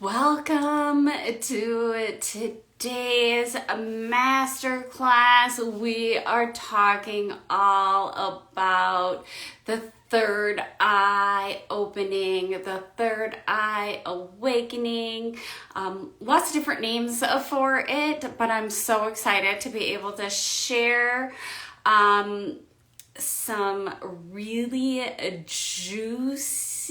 Welcome to today's masterclass. We are talking all about the third eye opening, the third eye awakening, lots of different names for it, but I'm so excited to be able to share some really juicy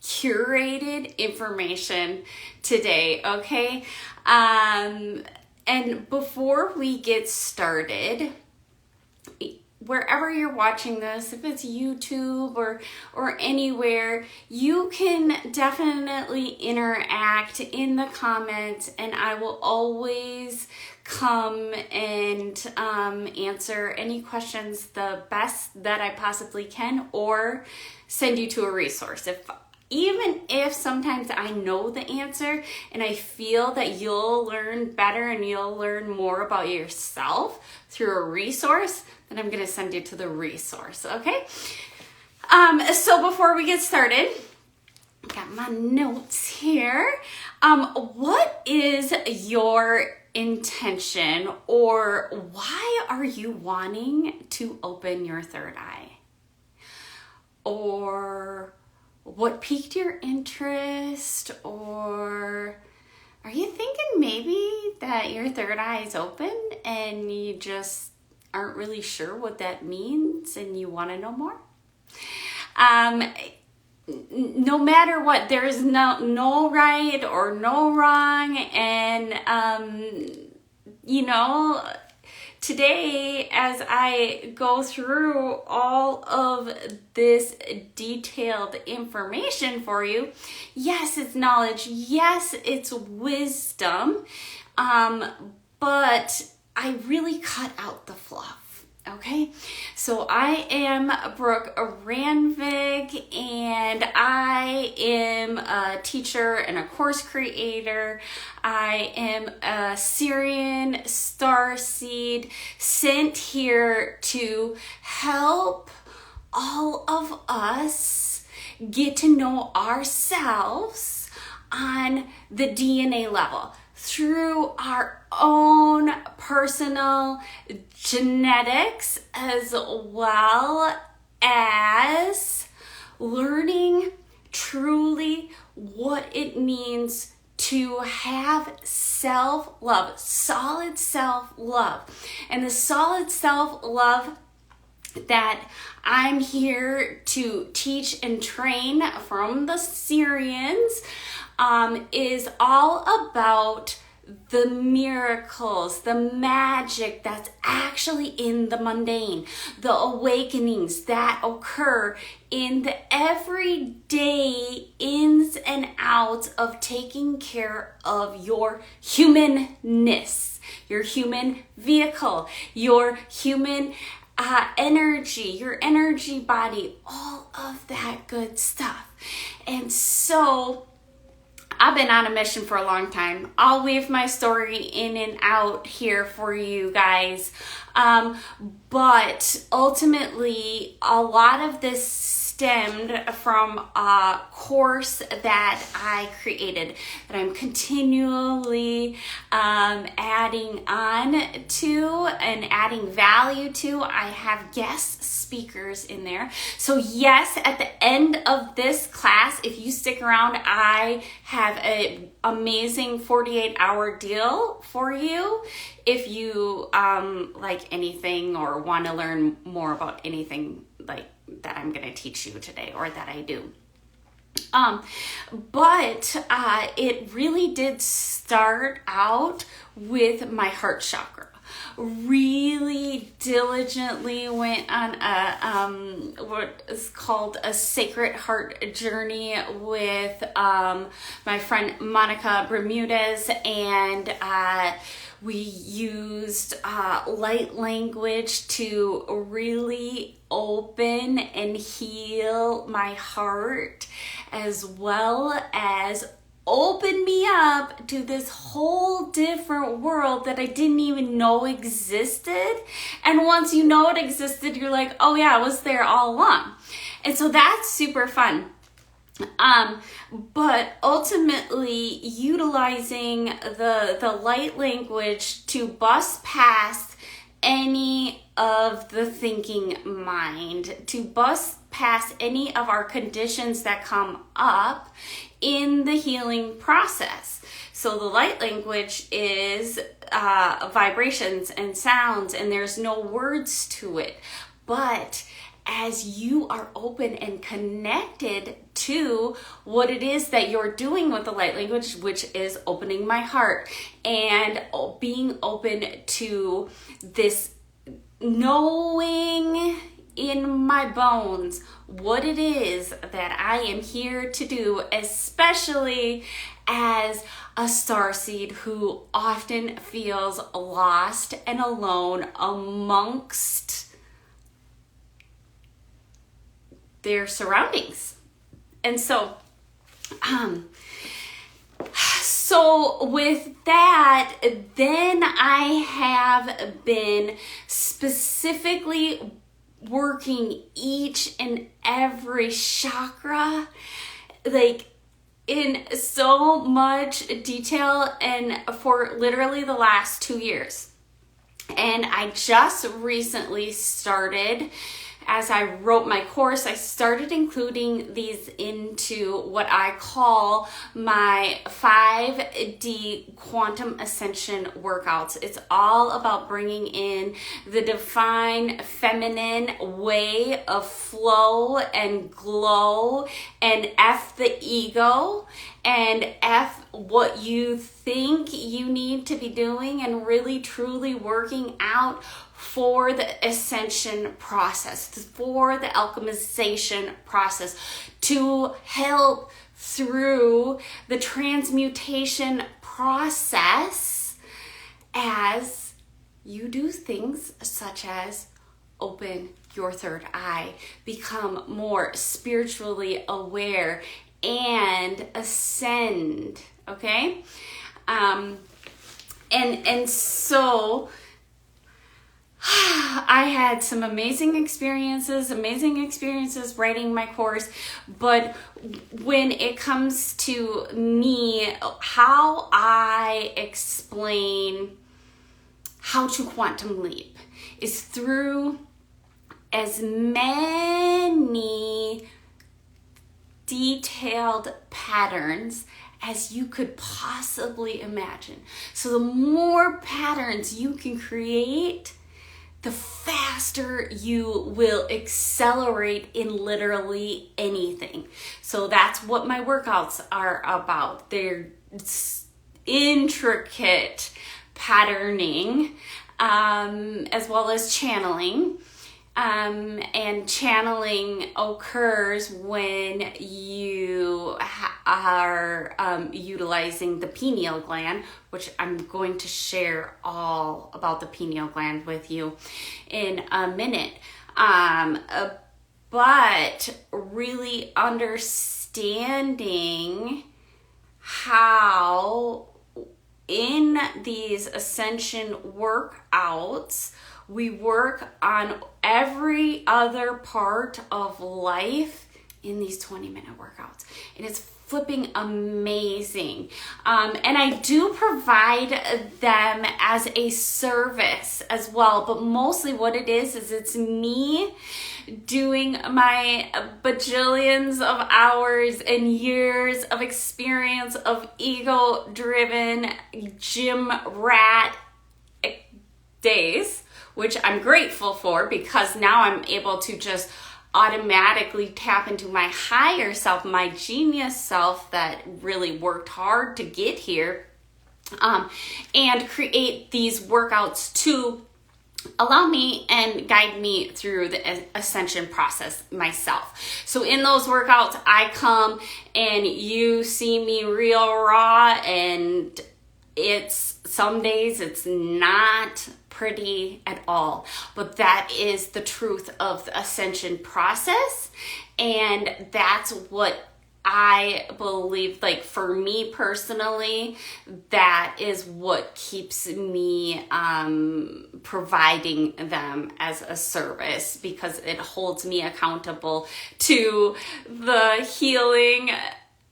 curated information today, okay? And before we get started, wherever you're watching this, if it's YouTube or anywhere, you can definitely interact in the comments, and I will always come and answer any questions the best that I possibly can, or send you to a resource. Even if sometimes I know the answer and I feel that you'll learn better and you'll learn more about yourself through a resource, then I'm going to send you to the resource, okay? So before we get started, I got my notes here. What is your intention, or why are you wanting to open your third eye? Or what piqued your interest? Or are you thinking maybe that your third eye is open and you just aren't really sure what that means and you want to know more? No matter what, there is no right or no wrong, and today, as I go through all of this detailed information for you, yes, it's knowledge, yes, it's wisdom, but I really cut out the fluff. Okay, so I am Brooke Ranvig, and I am a teacher and a course creator. I am a Syrian starseed sent here to help all of us get to know ourselves on the DNA level, through our own personal genetics, as well as learning truly what it means to have self-love, solid self-love. And the solid self-love that I'm here to teach and train from the Syrians is all about the miracles, the magic that's actually in the mundane, the awakenings that occur in the everyday ins and outs of taking care of your humanness, your human vehicle, your human energy, your energy body, all of that good stuff. And so I've been on a mission for a long time. I'll weave my story in and out here for you guys. But ultimately, a lot of this stemmed from a course that I created, that I'm continually adding on to and adding value to. I have guest speakers in there. So yes, at the end of this class, if you stick around, I have an amazing 48-hour deal for you. If you like anything or want to learn more about anything like that I'm going to teach you today, or that I do. But it really did start out with my heart chakra. Really diligently went on what is called a sacred heart journey with my friend Monica Bermudez, and we used light language to really open and heal my heart, as well as open me up to this whole different world that I didn't even know existed. And once you know it existed, you're like, oh yeah, I was there all along. And so that's super fun. But ultimately utilizing the light language to bust past any of the thinking mind, to bust past any of our conditions that come up in the healing process. So the light language is vibrations and sounds, and there's no words to it. But as you are open and connected to what it is that you're doing with the light language, which is opening my heart and being open to this, knowing in my bones what it is that I am here to do, especially as a starseed who often feels lost and alone amongst their surroundings. And so with that, then I have been specifically working each and every chakra, like in so much detail, and for literally the last 2 years. And I just recently started, as I wrote my course, I started including these into what I call my 5D Quantum Ascension workouts. It's all about bringing in the divine feminine way of flow and glow, and F the ego, and F what you think you need to be doing, and really truly working out for the ascension process, for the alchemization process, to help through the transmutation process as you do things such as open your third eye, become more spiritually aware, and ascend, okay? And so I had some amazing experiences writing my course, but when it comes to me, how I explain how to quantum leap is through as many detailed patterns as you could possibly imagine. So the more patterns you can create, the faster you will accelerate in literally anything. So that's what my workouts are about. They're intricate patterning, as well as channeling. And channeling occurs when you are utilizing the pineal gland, which I'm going to share all about the pineal gland with you in a minute. But really understanding how in these ascension workouts, we work on every other part of life in these 20-minute workouts. And it's flipping amazing. And I do provide them as a service as well. But mostly what it is it's me doing my bajillions of hours and years of experience of ego-driven gym rat days, which I'm grateful for, because now I'm able to just automatically tap into my higher self, my genius self that really worked hard to get here, and create these workouts to allow me and guide me through the ascension process myself. So in those workouts, I come and you see me real raw, and some days it's not pretty at all, but that is the truth of the ascension process, and that's what I believe, like, for me personally, that is what keeps me providing them as a service, because it holds me accountable to the healing,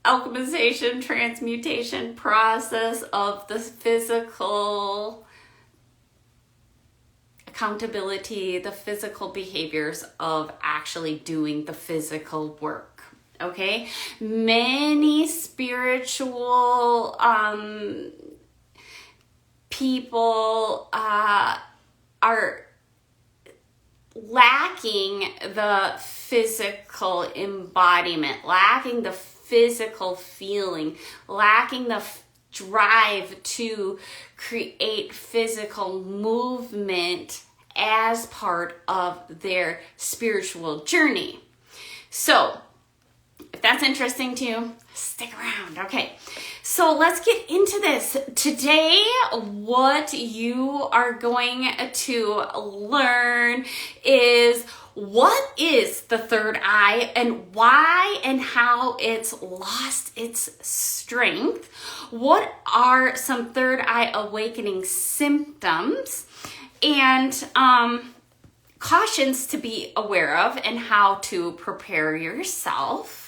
alchemization, transmutation process of the physical accountability, the physical behaviors of actually doing the physical work. Okay, many spiritual people are lacking the physical embodiment, lacking the physical feeling, lacking the drive to create physical movement as part of their spiritual journey. So, if that's interesting to you, stick around. Okay, so let's get into this. Today, what you are going to learn is what is the third eye and why and how it's lost its strength. What are some third eye awakening symptoms and cautions to be aware of, and how to prepare yourself.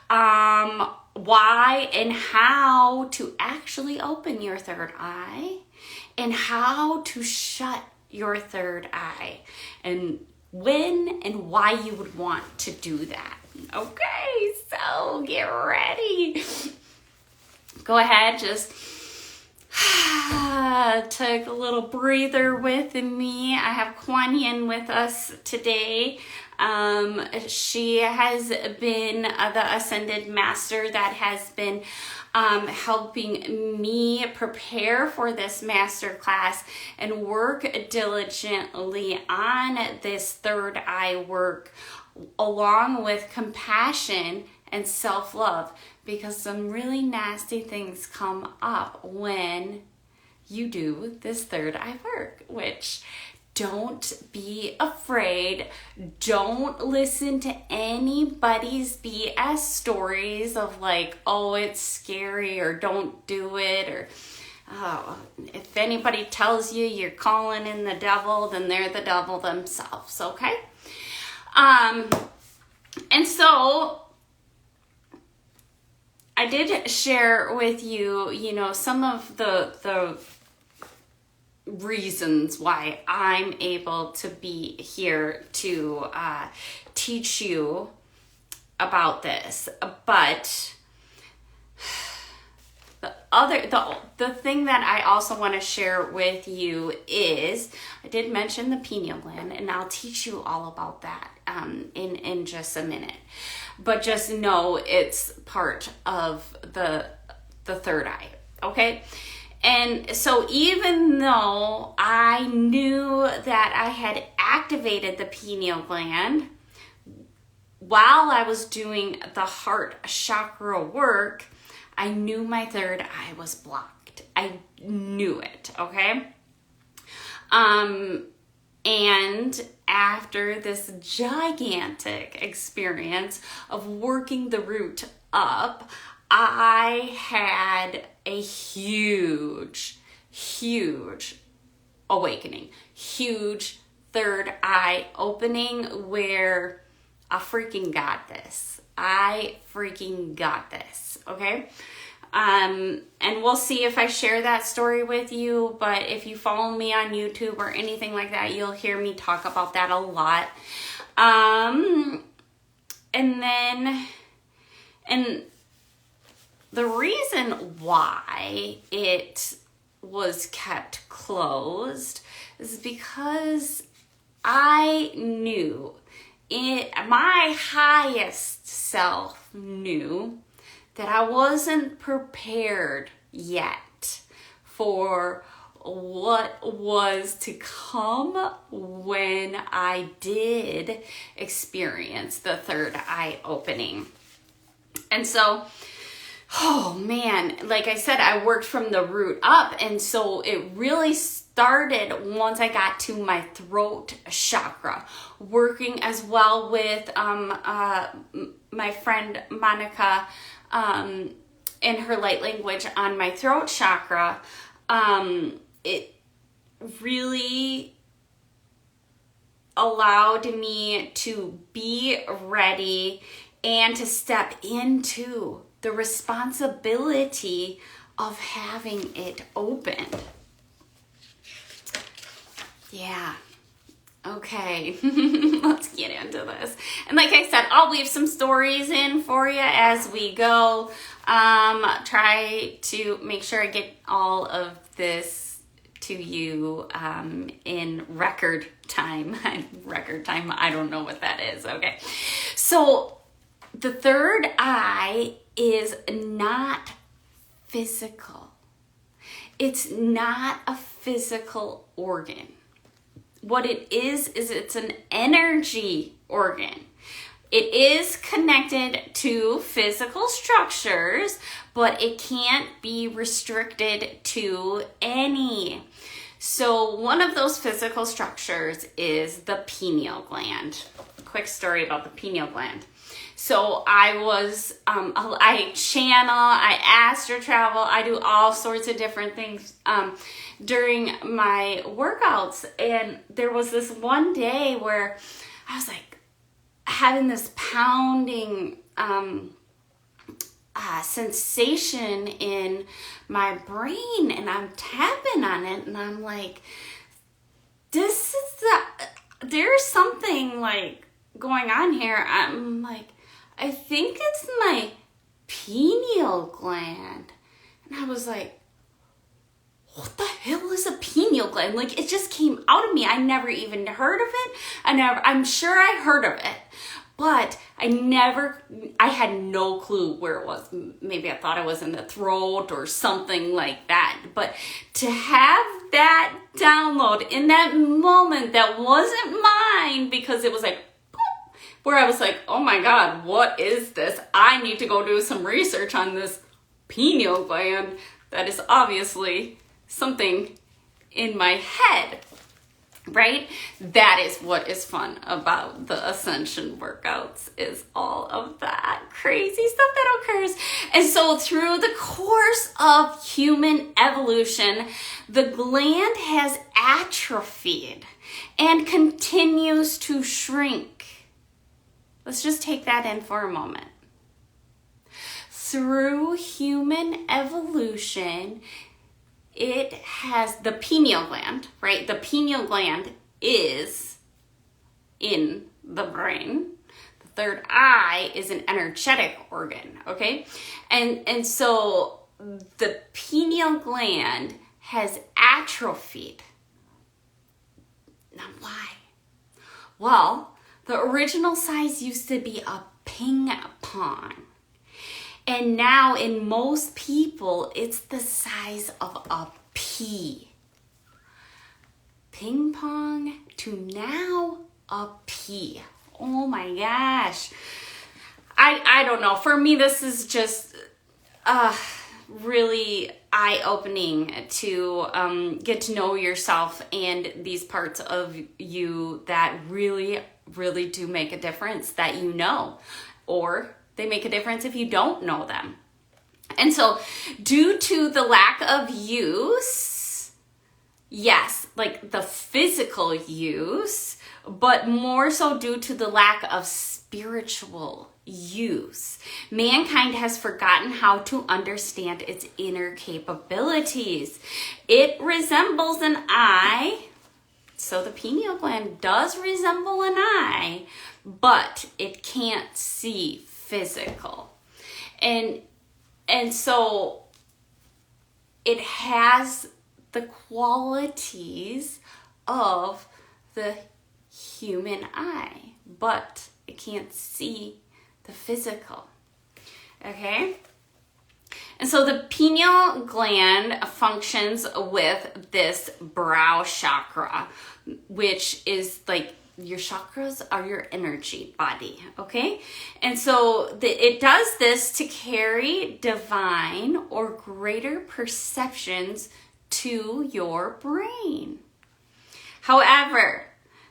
Why and how to actually open your third eye, and how to shut your third eye, and when and why you would want to do that. Okay, so get ready. Go ahead, just take a little breather with me. I have Kuan Yin with us today. She has been the Ascended Master that has been helping me prepare for this masterclass and work diligently on this third eye work, along with compassion and self-love, because some really nasty things come up when you do this third eye work, which don't be afraid. Don't listen to anybody's BS stories of like, oh, it's scary, or don't do it, or oh, if anybody tells you you're calling in the devil, then they're the devil themselves, okay? And so I did share with you, some of the reasons why I'm able to be here to teach you about this. But the thing that I also want to share with you is, I did mention the pineal gland, and I'll teach you all about that in just a minute. But just know it's part of the third eye, okay? And so even though I knew that I had activated the pineal gland while I was doing the heart chakra work, I knew my third eye was blocked. I knew it, okay? And after this gigantic experience of working the root up, I had a huge awakening, huge third eye opening, where I freaking got this. I freaking got this, okay? And we'll see if I share that story with you, but if you follow me on YouTube or anything like that, you'll hear me talk about that a lot. And the reason why it was kept closed is because I knew my highest self knew that I wasn't prepared yet for what was to come when I did experience the third eye opening. And so, oh man, like I said, I worked from the root up, and so it really started once I got to my throat chakra, working as well with my friend Monica in her light language on my throat chakra, it really allowed me to be ready and to step into the responsibility of having it opened. Yeah. Okay, let's get into this. And like I said, I'll leave some stories in for you as we go. Try to make sure I get all of this to you in record time. Record time, I don't know what that is. Okay, so the third eye is not physical. It's not a physical organ. What it is it's an energy organ. It is connected to physical structures, but it can't be restricted to any. So one of those physical structures is the pineal gland. Quick story about the pineal gland. So I channel, I astral travel, I do all sorts of different things during my workouts. And there was this one day where I was like having this pounding sensation in my brain, and I'm tapping on it, and I'm like, there's something like going on here. I'm like, I think it's my pineal gland. And I was like, what the hell is a pineal gland? Like, it just came out of me. I never even heard of it. I'm sure I heard of it, but I had no clue where it was. Maybe I thought it was in the throat or something like that. But to have that download in that moment that wasn't mine, because it was like, where I was like, oh my God, what is this? I need to go do some research on this pineal gland. That is obviously something in my head, right? That is what is fun about the Ascension workouts, is all of that crazy stuff that occurs. And so through the course of human evolution, the gland has atrophied and continues to shrink. Let's just take that in for a moment. Through human evolution, it has the pineal gland, right? The pineal gland is in the brain. The third eye is an energetic organ, okay? And so the pineal gland has atrophied. Now, why? Well, the original size used to be a ping pong. And now in most people, it's the size of a pea. Ping pong to now a pea. Oh my gosh. I don't know. For me, this is just really eye-opening to get to know yourself and these parts of you that really do make a difference, that you know, or they make a difference if you don't know them. And so due to the lack of use, yes, like the physical use, but more so due to the lack of spiritual use, mankind has forgotten how to understand its inner capabilities. It resembles an eye. So the pineal gland does resemble an eye, but it can't see physical. And so it has the qualities of the human eye, but it can't see the physical. Okay? And so the pineal gland functions with this brow chakra, which is like, your chakras are your energy body, okay? And so it does this to carry divine or greater perceptions to your brain. However,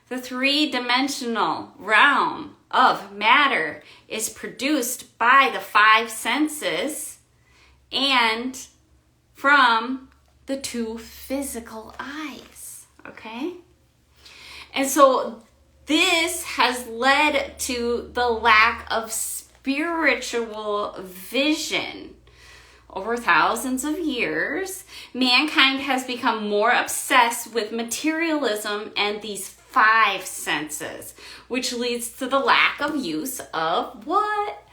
the three-dimensional realm of matter is produced by the 5 senses and from the 2 physical eyes, okay? And so this has led to the lack of spiritual vision. Over thousands of years, mankind has become more obsessed with materialism and these 5 senses, which leads to the lack of use of what?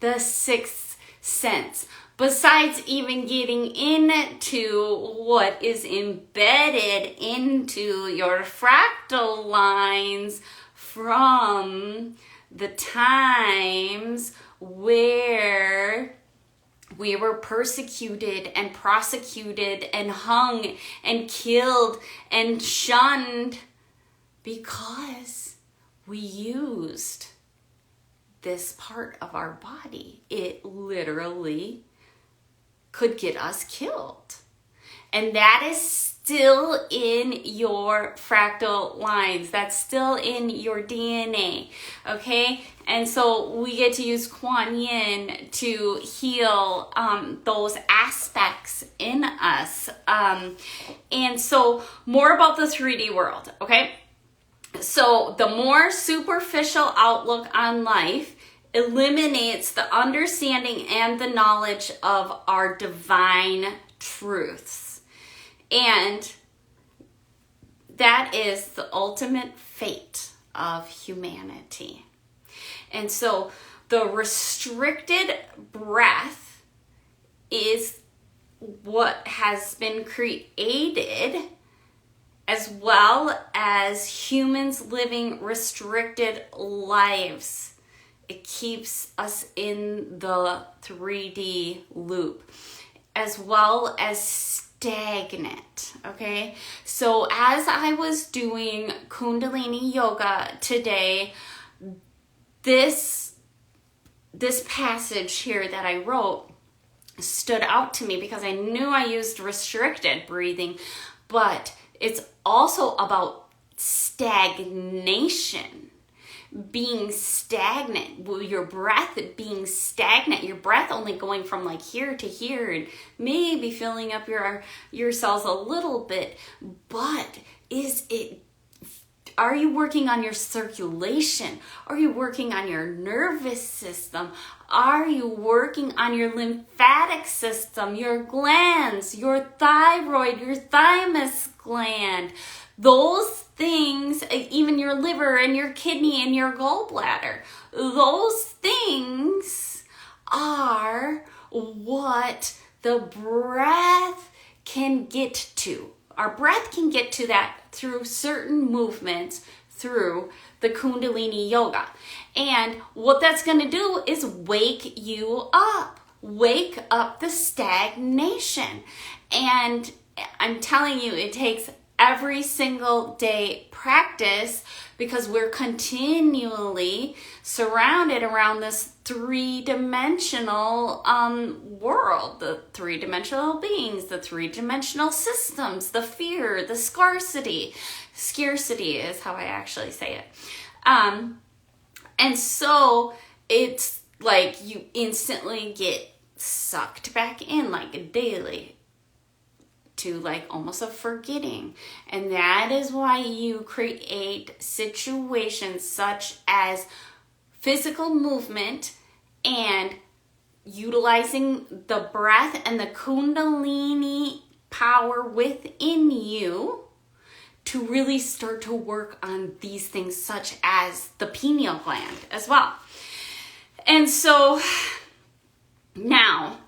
The 6th sense. Besides even getting into what is embedded into your fractal lines from the times where we were persecuted and prosecuted and hung and killed and shunned because we used this part of our body. It literally could get us killed. And that is still in your fractal lines. That's still in your DNA, okay? And so we get to use Kuan Yin to heal those aspects in us. And so more about the 3D world, okay? So the more superficial outlook on life eliminates the understanding and the knowledge of our divine truths. And that is the ultimate fate of humanity. And so the restricted breath is what has been created, as well as humans living restricted lives. It keeps us in the 3D loop, as well as stagnant, okay? So as I was doing Kundalini yoga today, this passage here that I wrote stood out to me because I knew I used restricted breathing, but it's also about stagnation. Being stagnant, your breath being stagnant, your breath only going from like here to here and maybe filling up your cells a little bit, but are you working on your circulation? Are you working on your nervous system? Are you working on your lymphatic system, your glands, your thyroid, your thymus gland? Those things, even your liver and your kidney and your gallbladder, those things are what the breath can get to. Our breath can get to that through certain movements through the Kundalini yoga. And what that's going to do is wake you up. Wake up the stagnation. And I'm telling you, it takes every single day practice because we're continually surrounded around this 3-dimensional world, the 3-dimensional beings, the 3-dimensional systems, the fear, the scarcity. Scarcity is how I actually say it. And so it's like you instantly get sucked back in like a daily to like almost a forgetting. And that is why you create situations such as physical movement and utilizing the breath and the Kundalini power within you to really start to work on these things such as the pineal gland as well. And so now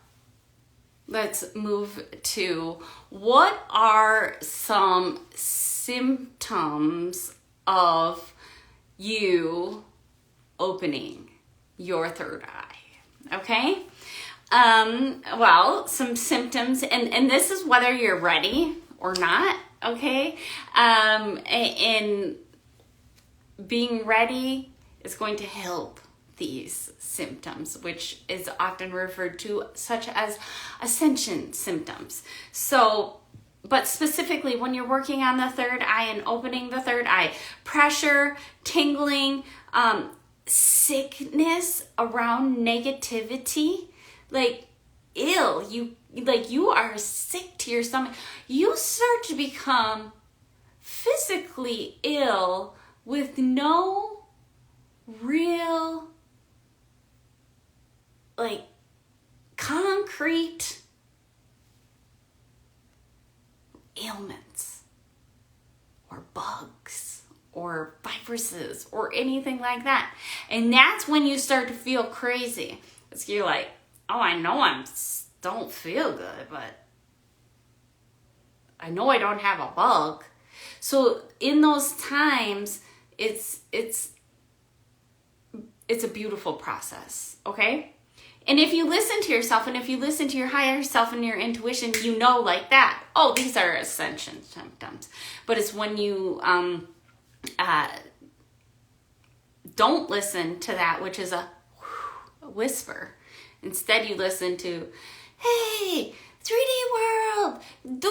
let's move to what are some symptoms of you opening your third eye, okay? Well, some symptoms, and this is whether you're ready or not, okay? And being ready is going to help these symptoms, which is often referred to such as ascension symptoms. So, but specifically when you're working on the third eye and opening the third eye, pressure, tingling, sickness around negativity, like ill, you are sick to your stomach, you start to become physically ill with no real like concrete ailments or bugs or viruses or anything like that. And that's when you start to feel crazy. It's you're like, oh, I know I don't feel good, but I know I don't have a bug. So in those times, it's a beautiful process, okay? And if you listen to yourself, and if you listen to your higher self and your intuition, you know like that, oh, these are ascension symptoms. But it's when you don't listen to that, which is a whisper. Instead, you listen to, hey, 3D world, do,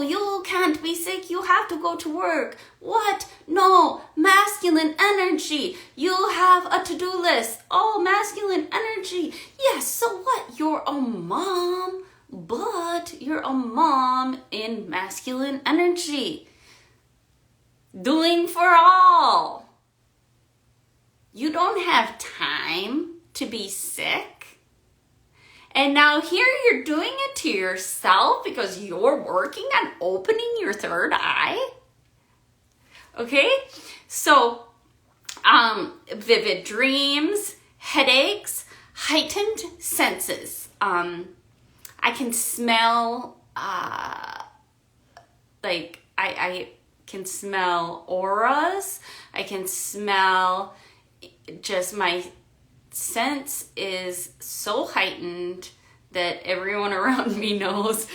you can't be sick, you have to go to work. What? No, masculine energy, you have a to-do list. Oh, masculine energy, yes, so what? You're a mom, but you're a mom in masculine energy. Doing for all. You don't have time to be sick. And now here you're doing it to yourself because you're working on opening your third eye. Okay? So, vivid dreams, headaches, heightened senses. I can smell, I can smell auras. I can smell just my sense is so heightened that everyone around me knows,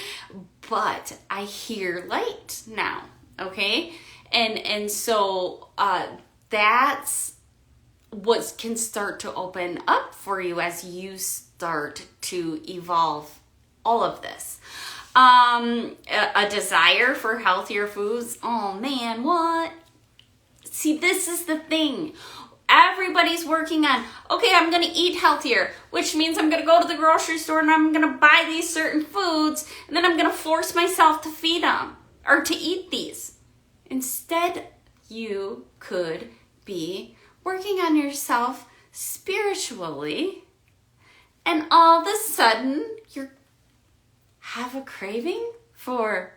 but I hear light now, okay? And so that's what can start to open up for you as you start to evolve all of this. A desire for healthier foods. Oh man, what? See, this is the thing. Everybody's working on, okay, I'm going to eat healthier, which means I'm going to go to the grocery store and I'm going to buy these certain foods, and then I'm going to force myself to feed them or to eat these. Instead, you could be working on yourself spiritually, and all of a sudden, you have a craving for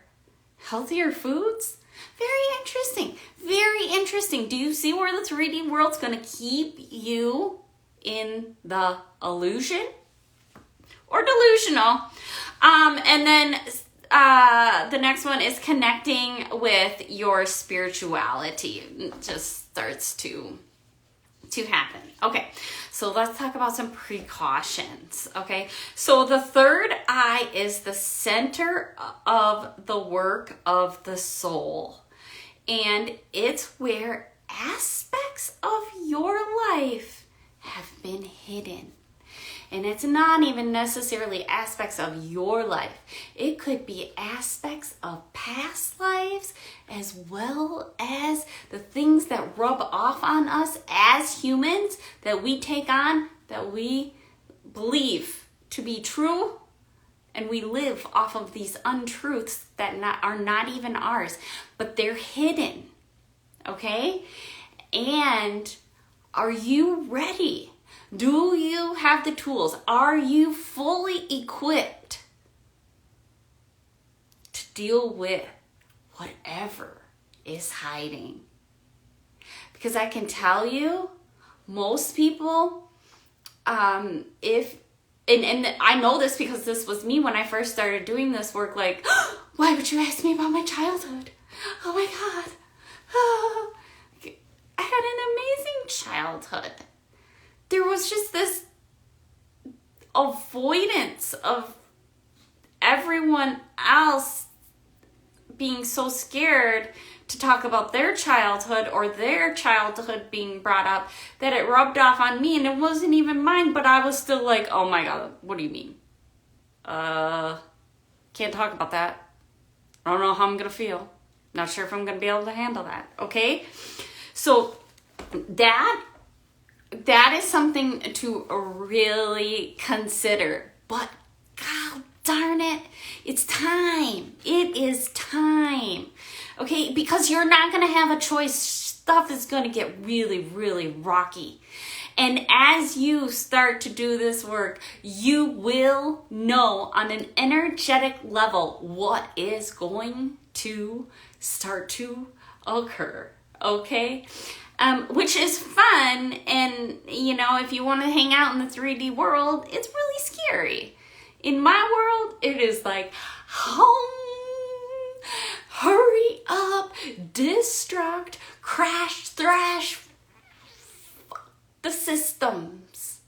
healthier foods. Very interesting. Very interesting. Do you see where the 3D world's going to keep you in the illusion or delusional? And then the next one is connecting with your spirituality. It just starts to happen. Okay, so let's talk about some precautions. Okay, so the third eye is the center of the work of the soul, and it's where aspects of your life have been hidden. And it's not even necessarily aspects of your life. It could be aspects of past lives as well as the things that rub off on us as humans that we take on, that we believe to be true, and we live off of these untruths that are not even ours, but they're hidden, okay? And are you ready? Do you have the tools? Are you fully equipped to deal with whatever is hiding? Because I can tell you, most people, and I know this because this was me when I first started doing this work, like, why would you ask me about my childhood? Oh my God. Oh, I had an amazing childhood. There was just this avoidance of everyone else being so scared to talk about their childhood or their childhood being brought up that it rubbed off on me, and it wasn't even mine, but I was still like, oh my God, what do you mean? Can't talk about that. I don't know how I'm going to feel. Not sure if I'm going to be able to handle that, okay? So that that is something to really consider. But God darn it, it's time. It is time. Okay, because you're not going to have a choice. Stuff is going to get really, really rocky. And as you start to do this work, you will know on an energetic level what is going to start to occur. Okay? Which is fun. And, you know, if you want to hang out in the 3D world, it's really scary. In my world, it is like, hurry up, distract, crash, thrash, the systems,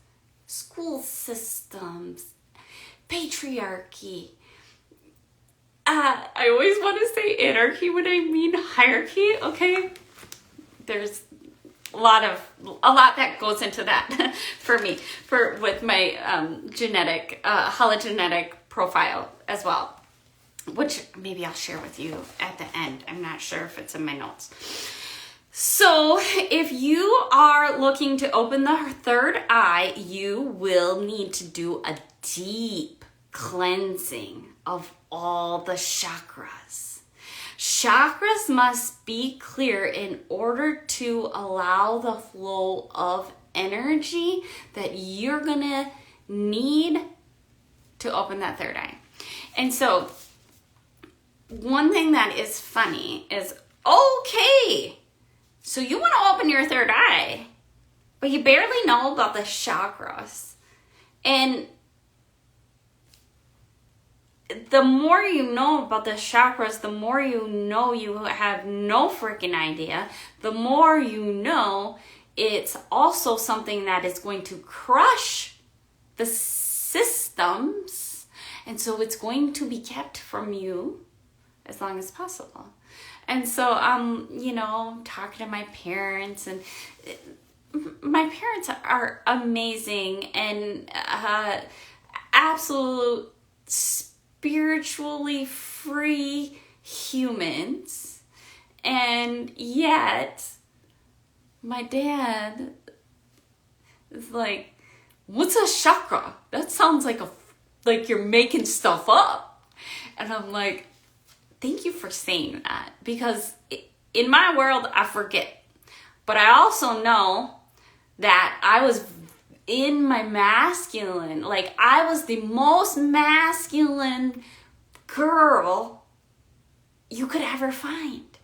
school systems, patriarchy. I always want to say anarchy when I mean hierarchy, okay? There's a lot that goes into that for me, with my hologenetic profile as well, which maybe I'll share with you at the end. I'm not sure if it's in my notes. So if you are looking to open the third eye, you will need to do a deep cleansing of all the chakras. Chakras must be clear in order to allow the flow of energy that you're gonna need to open that third eye. And so one thing that is funny is, okay, so you want to open your third eye, but you barely know about the chakras. And the more you know about the chakras, the more you know you have no freaking idea. The more you know, it's also something that is going to crush the systems. And so it's going to be kept from you as long as possible. And so, you know, talking to my parents, and my parents are amazing and absolute spiritually free humans. And yet, my dad is like, what's a chakra? That sounds like you're making stuff up. And I'm like, thank you for saying that, because in my world, I forget. But I also know that I was in my masculine, like I was the most masculine girl you could ever find.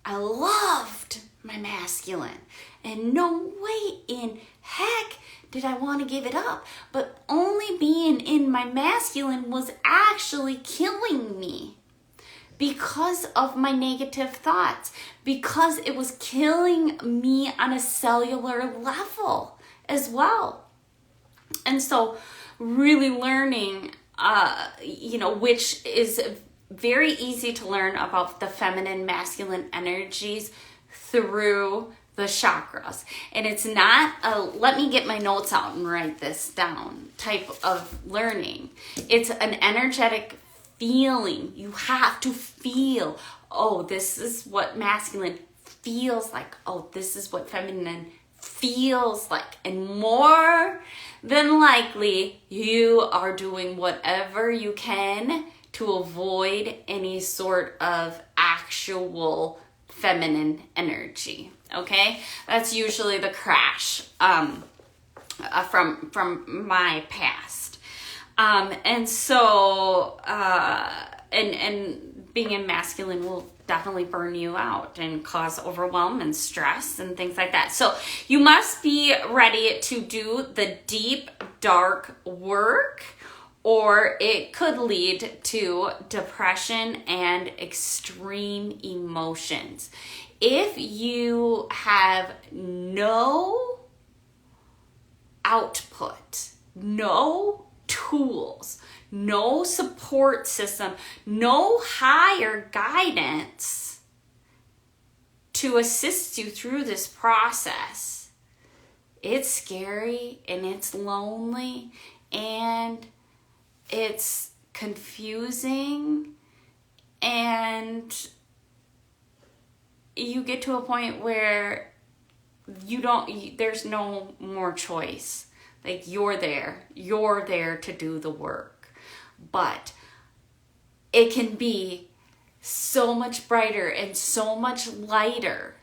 I loved my masculine, and no way in heck did I want to give it up. But only being in my masculine was actually killing me, because of my negative thoughts, because it was killing me on a cellular level as well. And so really learning, which is very easy to learn about the feminine, masculine energies through the chakras. And it's not a let me get my notes out and write this down type of learning. It's an energetic feeling. You have to feel, oh, this is what masculine feels like. Oh, this is what feminine feels like. And more than likely, you are doing whatever you can to avoid any sort of actual feminine energy. Okay? That's usually the crash from my past. And so, and being in masculine will definitely burn you out and cause overwhelm and stress and things like that. So you must be ready to do the deep, dark work, or it could lead to depression and extreme emotions. If you have no output, no tools, no support system, no higher guidance to assist you through this process, it's scary and it's lonely and it's confusing, and you get to a point where there's no more choice. Like, you're there to do the work. But it can be so much brighter and so much lighter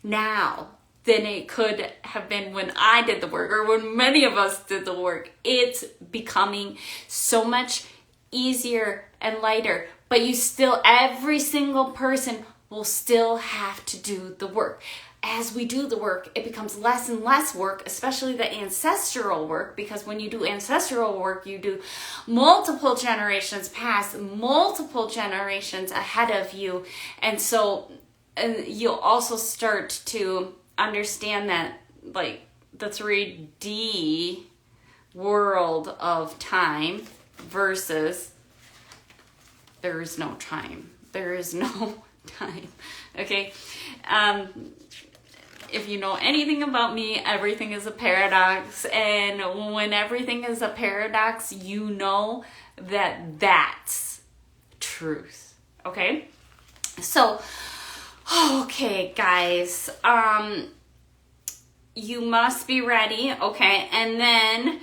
now than it could have been when I did the work, or when many of us did the work. It's becoming so much easier and lighter, but every single person will still have to do the work. As we do the work, it becomes less and less work, especially the ancestral work, because when you do ancestral work, you do multiple generations past, multiple generations ahead of you. And so you'll also start to understand that, like, the 3D world of time versus there is no time. There is no time. Okay? If you know anything about me, everything is a paradox. And when everything is a paradox, you know that that's truth. Okay? So, okay, guys. You must be ready. Okay? And then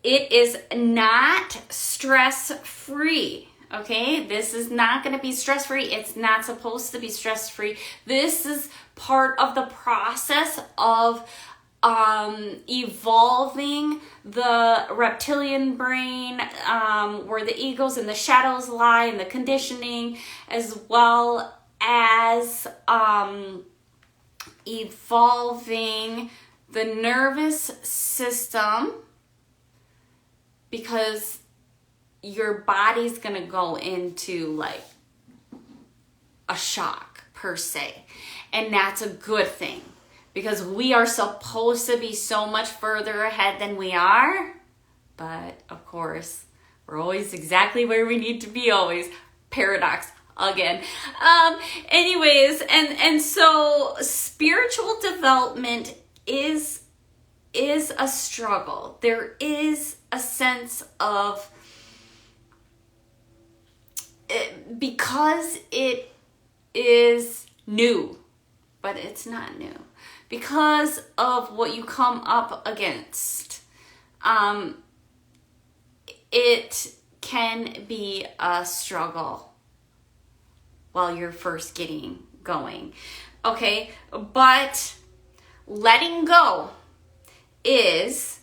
it is not stress-free. Okay, this is not going to be stress-free. It's not supposed to be stress-free. This is part of the process of evolving the reptilian brain, where the egos and the shadows lie, and the conditioning, as well as evolving the nervous system, because your body's gonna go into like a shock per se. And that's a good thing, because we are supposed to be so much further ahead than we are. But of course, we're always exactly where we need to be always. Paradox again. Anyways, and so spiritual development is a struggle. There is a sense of, because it is new, but it's not new. Because of what you come up against, it can be a struggle while you're first getting going. Okay, but letting go is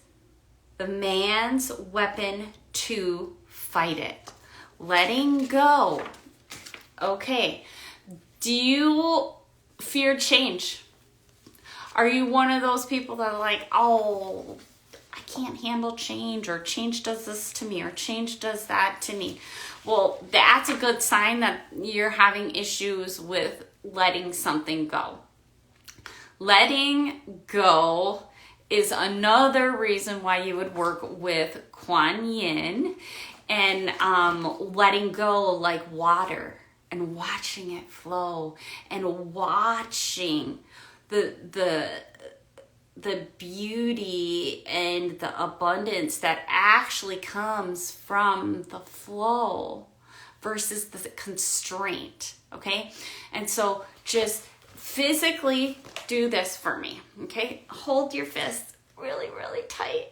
the man's weapon to fight it. Letting go. Okay. Do you fear change? Are you one of those people that are like, oh, I can't handle change, or change does this to me, or change does that to me? Well, that's a good sign that you're having issues with letting something go. Letting go is another reason why you would work with Kuan Yin, and letting go like water, and watching it flow, and watching the beauty and the abundance that actually comes from the flow versus the constraint. Okay? And so just physically do this for me. Okay? Hold your fist really, really tight.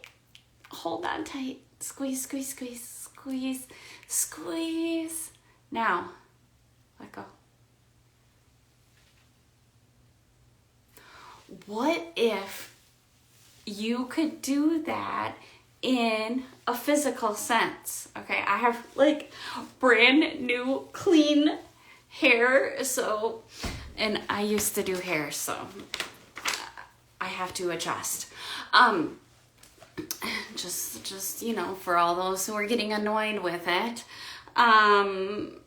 Hold on tight. Squeeze, squeeze, squeeze, squeeze, squeeze. Now, let go. What if you could do that in a physical sense? Okay, I have like brand new clean hair, so, and I used to do hair, so I have to adjust. Just you know, for all those who are getting annoyed with it. And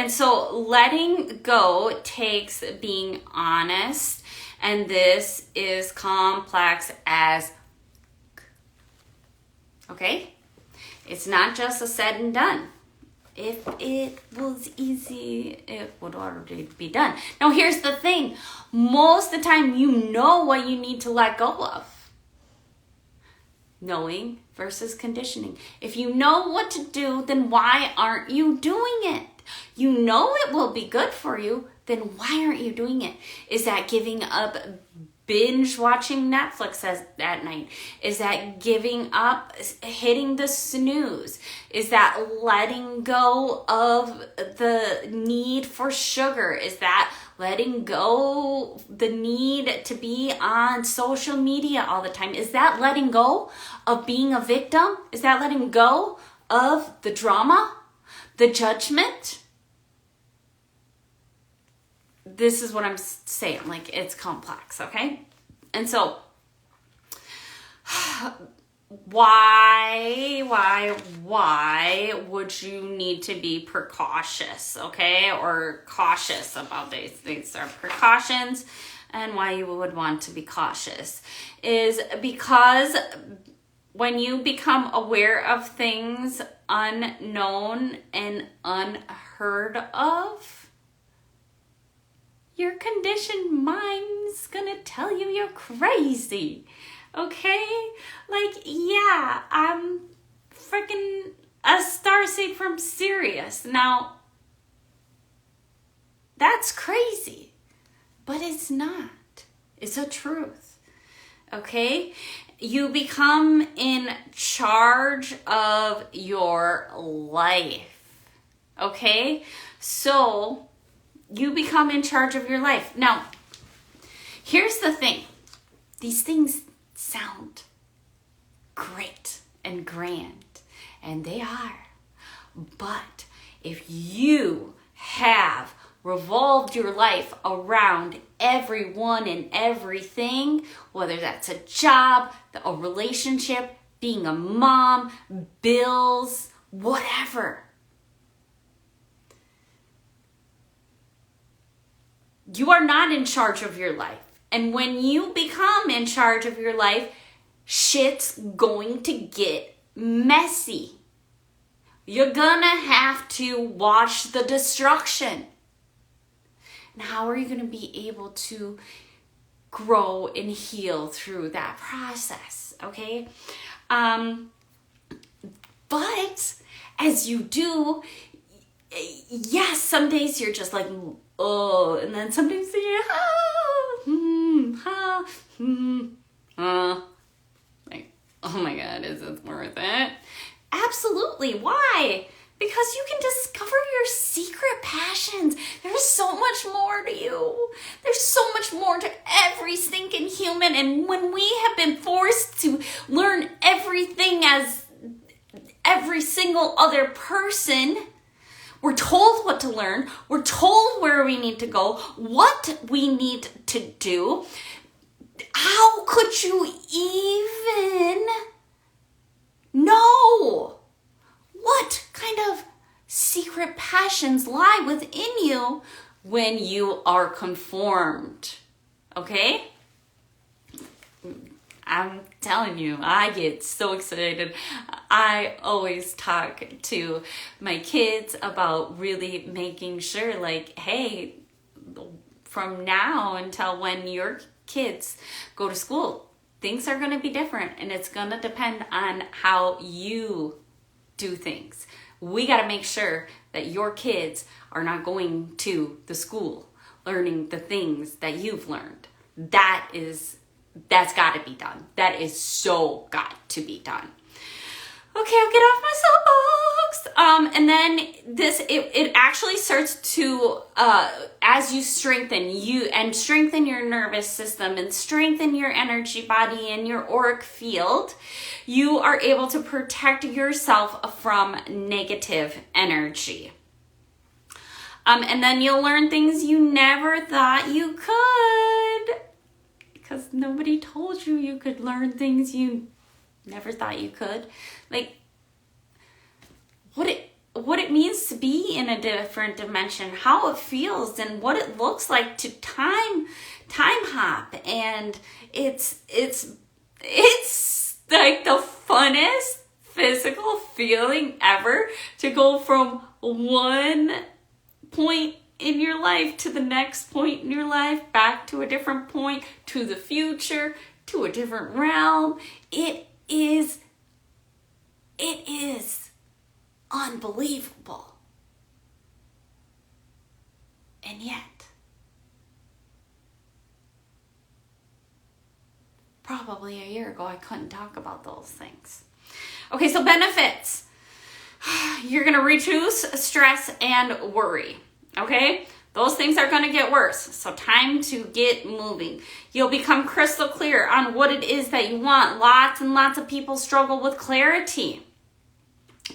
so letting go takes being honest, and this is complex as, okay? It's not just a said and done. If it was easy, it would already be done. Now here's the thing. Most of the time you know what you need to let go of. Knowing versus conditioning. If you know what to do, then why aren't you doing it? You know it will be good for you, then why aren't you doing it? Is that giving up binge watching Netflix at night? Is that giving up, hitting the snooze? Is that letting go of the need for sugar? Is that letting go the need to be on social media all the time? Is that letting go of being a victim? Is that letting go of the drama, the judgment? This is what I'm saying, like, it's complex, okay? And so, why would you need to be precautious, okay? Or cautious about these things? Are precautions, and why you would want to be cautious is because when you become aware of things unknown and unheard of, your conditioned mind's gonna tell you you're crazy, okay? Like, yeah, I'm freaking a starseed from Sirius. Now, that's crazy, but it's not. It's a truth, okay? You become in charge of your life, okay? So, you become in charge of your life. Now, here's the thing. These things sound great and grand, and they are. But if you have revolved your life around everyone and everything, whether that's a job, a relationship, being a mom, bills, whatever, you are not in charge of your life. And when you become in charge of your life, shit's going to get messy. You're gonna have to watch the destruction. And how are you gonna be able to grow and heal through that process, okay? But as you do, yes, some days you're just like, oh, and then sometimes you're like, oh my God, is it worth it? Absolutely. Why? Because you can discover your secret passions. There's so much more to you. There's so much more to every stinking human. And when we have been forced to learn everything as every single other person, we're told what to learn. We're told where we need to go, what we need to do. How could you even know what kind of secret passions lie within you when you are conformed? Okay? I'm telling you, I get so excited. I always talk to my kids about really making sure, like, hey, from now until when your kids go to school, things are going to be different, and it's going to depend on how you do things. We got to make sure that your kids are not going to the school learning the things that you've learned. That's got to be done. That is so got to be done. Okay, I'll get off my soapbox. And then it actually starts to, as you strengthen your nervous system and strengthen your energy body and your auric field, you are able to protect yourself from negative energy. And then you'll learn things you never thought you could, because nobody told you could learn things you never thought you could. Like, what it means to be in a different dimension, how it feels, and what it looks like to time hop. And it's like the funnest physical feeling ever to go from one point in your life to the next point in your life, back to a different point, to the future, to a different realm. It is unbelievable. And yet, probably a year ago, I couldn't talk about those things. Okay, so benefits. You're going to reduce stress and worry, okay? Those things are going to get worse, so time to get moving. You'll become crystal clear on what it is that you want. Lots and lots of people struggle with clarity.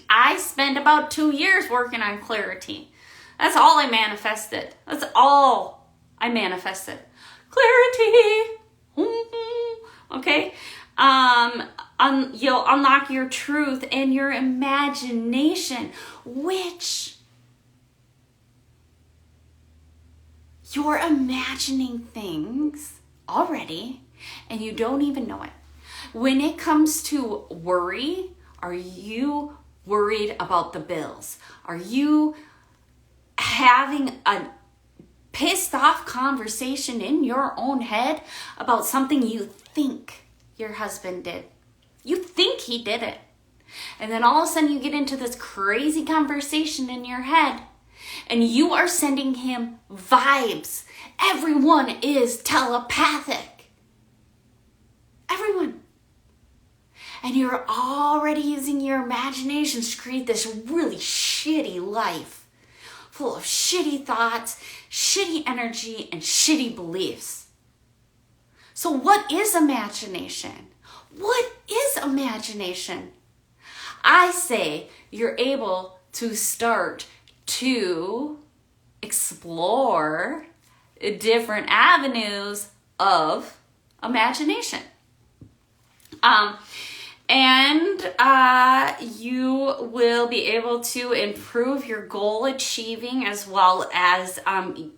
I spent about 2 years working on clarity. That's all I manifested. That's all I manifested. Clarity. Okay? You'll unlock your truth and your imagination, which you're imagining things already and you don't even know it. When it comes to worry, are you worried about the bills? Are you having a pissed off conversation in your own head about something you think your husband did? You think he did it. And then all of a sudden you get into this crazy conversation in your head and you are sending him vibes. Everyone is telepathic. Everyone. And you're already using your imagination to create this really shitty life full of shitty thoughts, shitty energy, and shitty beliefs. So what is imagination? What is imagination? I say you're able to start to explore different avenues of imagination. You will be able to improve your goal achieving as well as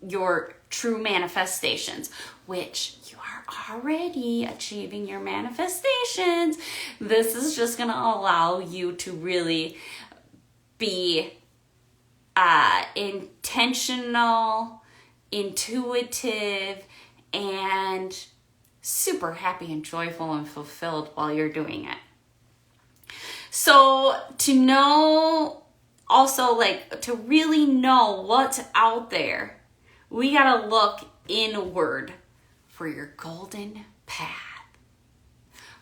your true manifestations, which you are already achieving your manifestations. This is just going to allow you to really be intentional, intuitive, and super happy and joyful and fulfilled while you're doing it. So to know also, like, to really know what's out there, we gotta look inward for your golden path.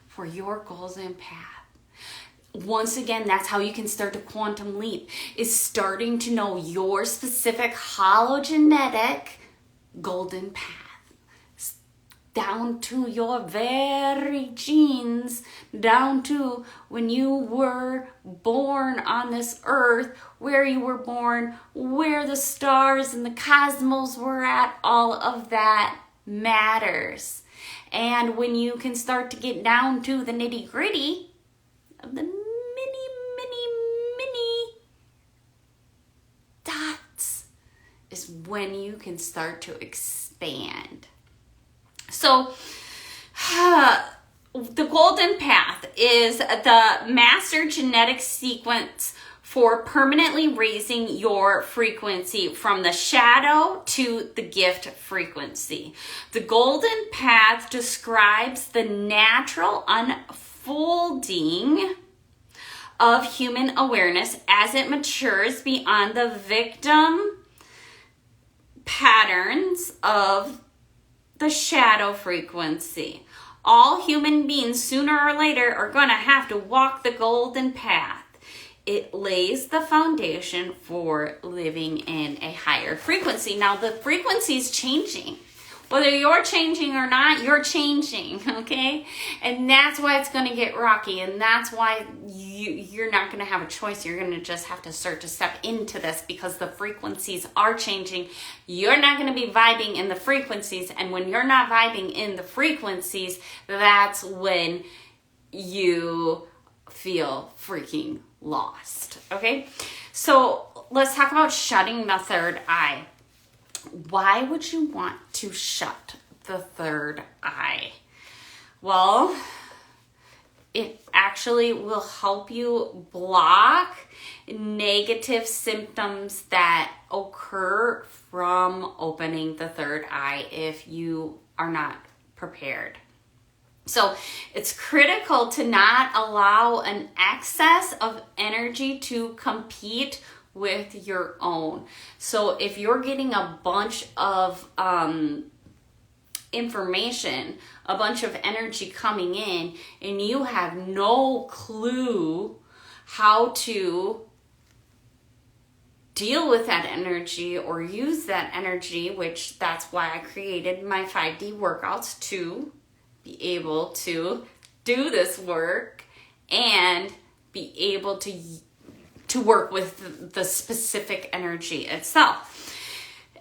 For your golden path. Once again, that's how you can start the quantum leap, is starting to know your specific hologenetic golden path. Down to your very genes, down to when you were born on this earth, where you were born, where the stars and the cosmos were at, all of that matters. And when you can start to get down to the nitty-gritty of the mini dots is when you can start to expand. So, the golden path is the master genetic sequence for permanently raising your frequency from the shadow to the gift frequency. The golden path describes the natural unfolding of human awareness as it matures beyond the victim patterns of the shadow frequency. All human beings sooner or later are going to have to walk the golden path. It lays the foundation for living in a higher frequency. Now the frequency is changing. Whether you're changing or not, you're changing, okay? And that's why it's going to get rocky, and that's why you're not going to have a choice. You're going to just have to start to step into this because the frequencies are changing. You're not going to be vibing in the frequencies, and when you're not vibing in the frequencies, that's when you feel freaking lost, okay? So let's talk about shutting the third eye. Why would you want to shut the third eye? Well, it actually will help you block negative symptoms that occur from opening the third eye if you are not prepared. So it's critical to not allow an excess of energy to compete with your own. So if you're getting a bunch of information, a bunch of energy coming in, and you have no clue how to deal with that energy or use that energy, which that's why I created my 5D workouts, to be able to do this work and be able to work with the specific energy itself.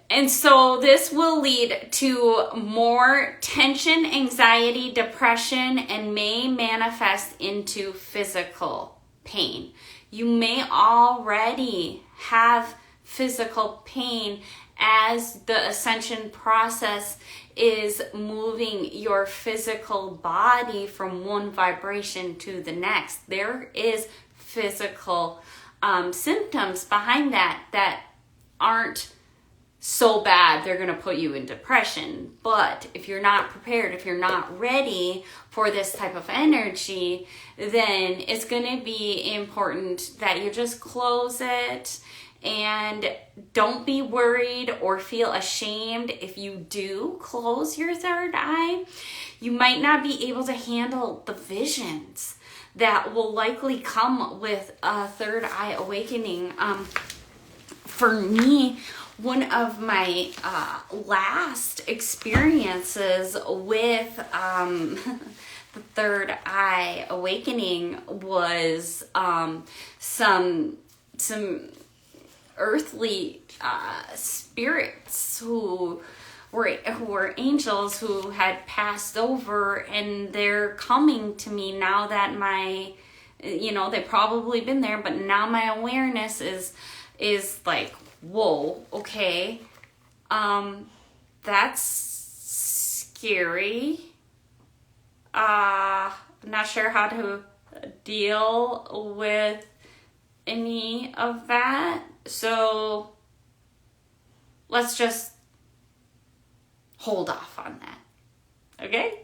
And so this will lead to more tension, anxiety, depression, and may manifest into physical pain. You may already have physical pain as the ascension process is moving your physical body from one vibration to the next. There is physical symptoms behind that aren't so bad they're going to put you in depression. But if you're not prepared, if you're not ready for this type of energy, then it's going to be important that you just close it, and don't be worried or feel ashamed if you do close your third eye. You might not be able to handle the visions that will likely come with a third eye awakening. For me, one of my last experiences with the third eye awakening was some earthly spirits who were angels who had passed over, and they're coming to me now that they've probably been there, but now my awareness is like, whoa, okay, that's scary. I'm not sure how to deal with any of that, so let's just hold off on that, okay?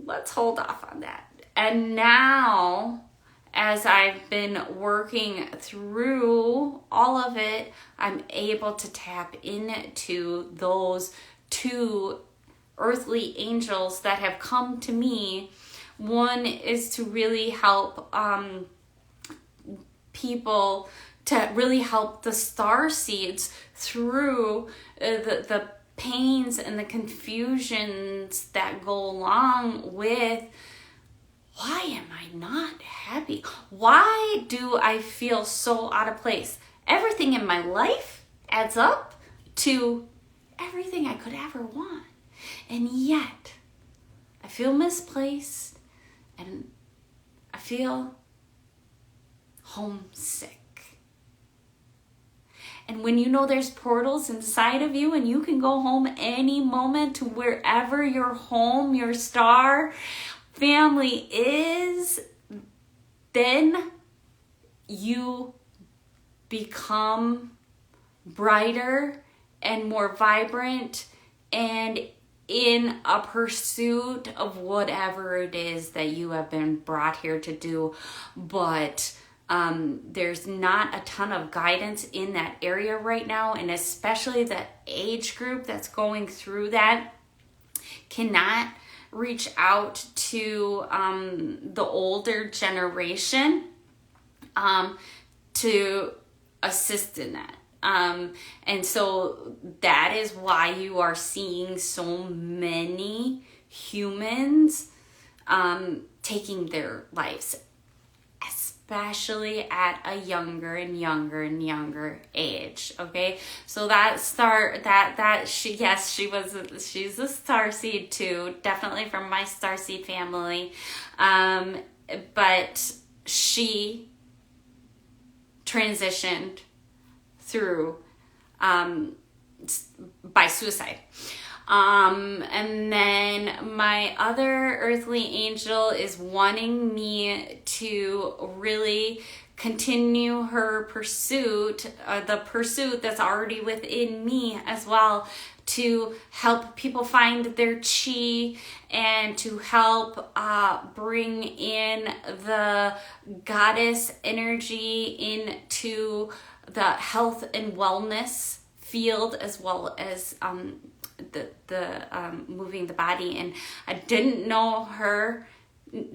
Let's hold off on that. And now, as I've been working through all of it, I'm able to tap into those two earthly angels that have come to me. One is to really help people, to really help the star seeds through the pains and the confusions that go along with, why am I not happy? Why do I feel so out of place? Everything in my life adds up to everything I could ever want. And yet, I feel misplaced and I feel homesick. And when you know there's portals inside of you and you can go home any moment to wherever your home, your star family is, then you become brighter and more vibrant and in a pursuit of whatever it is that you have been brought here to do. But there's not a ton of guidance in that area right now, and especially the age group that's going through that cannot reach out to the older generation to assist in that. And so that is why you are seeing so many humans taking their lives, especially at a younger and younger age. Okay, so she's a starseed too, definitely from my starseed family, but she transitioned through by suicide. And then my other earthly angel is wanting me to really continue her pursuit, the pursuit that's already within me as well, to help people find their chi and to help bring in the goddess energy into the health and wellness field, as well as moving the body, and I didn't know her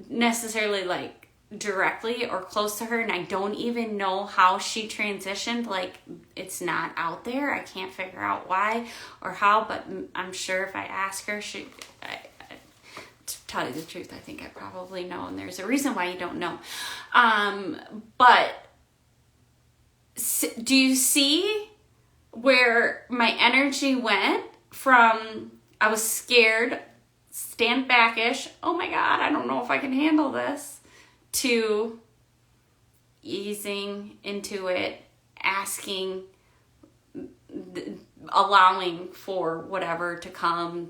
necessarily like directly or close to her, and I don't even know how she transitioned. Like, it's not out there. I can't figure out why or how, but I'm sure if I ask her, to tell you the truth, I think I probably know, and there's a reason why you don't know. But do you see where my energy went from I was scared, stand backish, oh my God, I don't know if I can handle this, to easing into it, asking, allowing for whatever to come,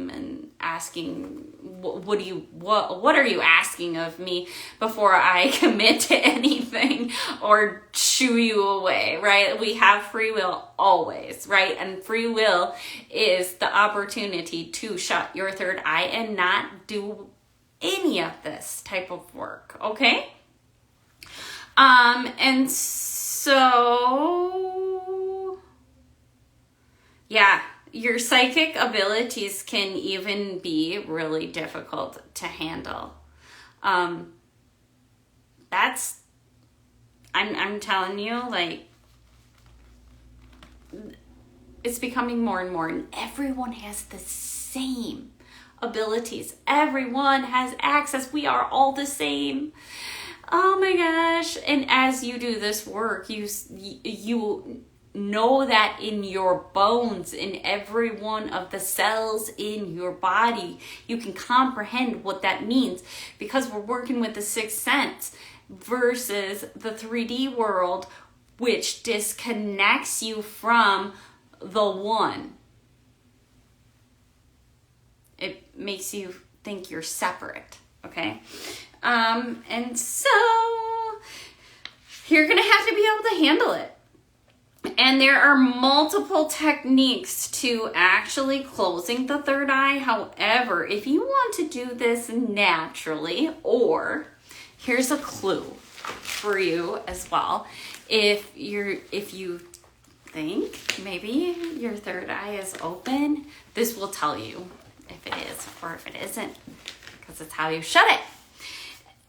and asking, what are you asking of me before I commit to anything or shoo you away, right? We have free will always, right? And free will is the opportunity to shut your third eye and not do any of this type of work, okay? And so, yeah, your psychic abilities can even be really difficult to handle. I'm telling you, like, it's becoming more and more, and everyone has the same abilities. Everyone has access. We are all the same. Oh my gosh. And as you do this work, you know that in your bones, in every one of the cells in your body, you can comprehend what that means, because we're working with the sixth sense versus the 3D world, which disconnects you from the one. It makes you think you're separate, okay? And so you're gonna have to be able to handle it. And there are multiple techniques to actually closing the third eye. However, if you want to do this naturally, or here's a clue for you as well. If you think maybe your third eye is open, this will tell you if it is or if it isn't, because it's how you shut it.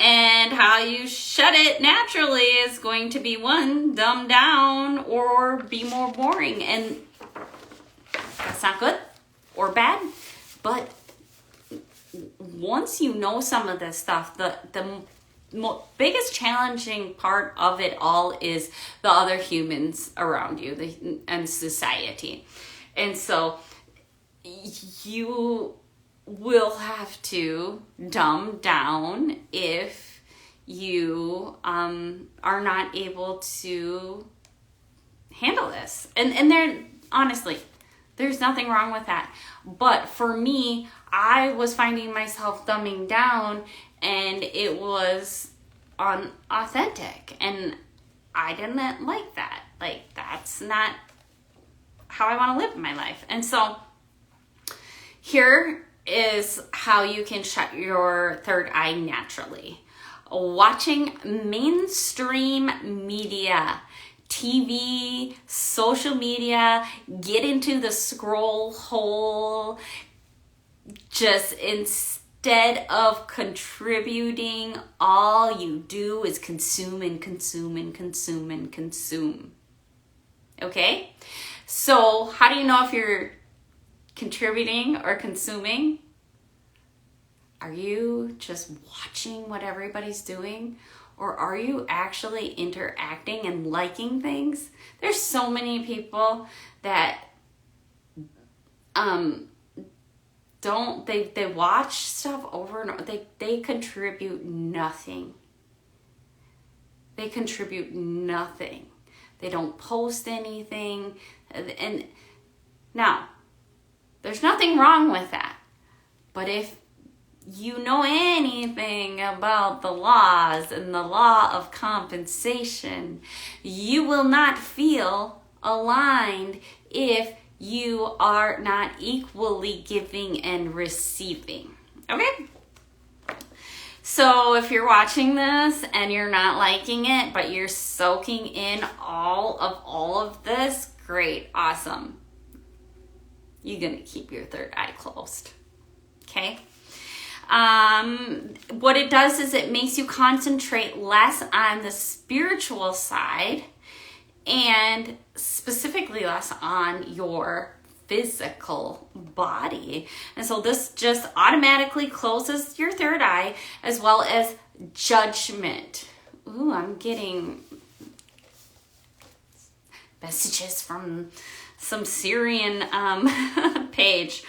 And how you shut it naturally is going to be, one, dumb down or be more boring. And that's not good or bad. But once you know some of this stuff, the biggest challenging part of it all is the other humans around you and society. And so you will have to dumb down if you are not able to handle this. And there, honestly, there's nothing wrong with that. But for me, I was finding myself dumbing down, and it was unauthentic, and I didn't like that. Like, that's not how I want to live my life. And so here is how you can shut your third eye naturally. Watching mainstream media, TV, social media, get into the scroll hole, just instead of contributing, all you do is consume and consume and consume and consume. Okay? So how do you know if you're contributing or consuming? Are you just watching what everybody's doing, or are you actually interacting and liking things? There's so many people that they watch stuff over and over. They contribute nothing. They contribute nothing. They don't post anything. And now, there's nothing wrong with that. But if you know anything about the laws and the law of compensation, you will not feel aligned if you are not equally giving and receiving. Okay? So if you're watching this and you're not liking it, but you're soaking in all of this, great, awesome. you're going to keep your third eye closed. Okay? What it does is it makes you concentrate less on the spiritual side and specifically less on your physical body. And so this just automatically closes your third eye, as well as judgment. Ooh, I'm getting messages from some Syrian page.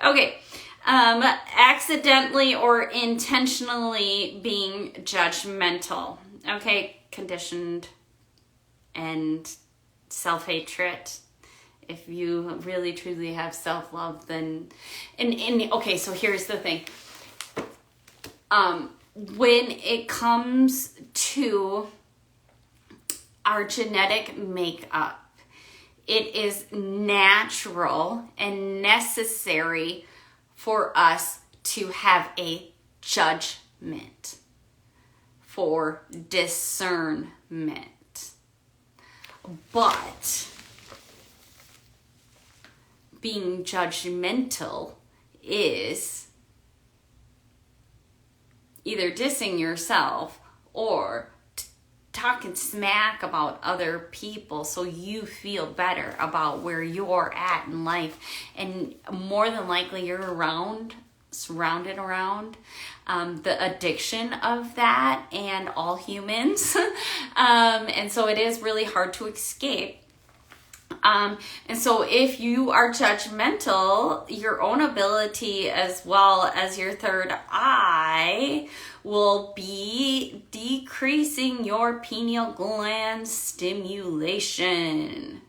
Okay. Accidentally or intentionally being judgmental. Okay. Conditioned and self-hatred. If you really truly have self-love, then okay, so here's the thing. When it comes to our genetic makeup, it is natural and necessary for us to have a judgment, for discernment. But being judgmental is either dissing yourself or talking smack about other people so you feel better about where you're at in life. And more than likely you're surrounded around the addiction of that and all humans. And so it is really hard to escape. And so if you are judgmental, your own ability as well as your third eye will be decreasing your pineal gland stimulation,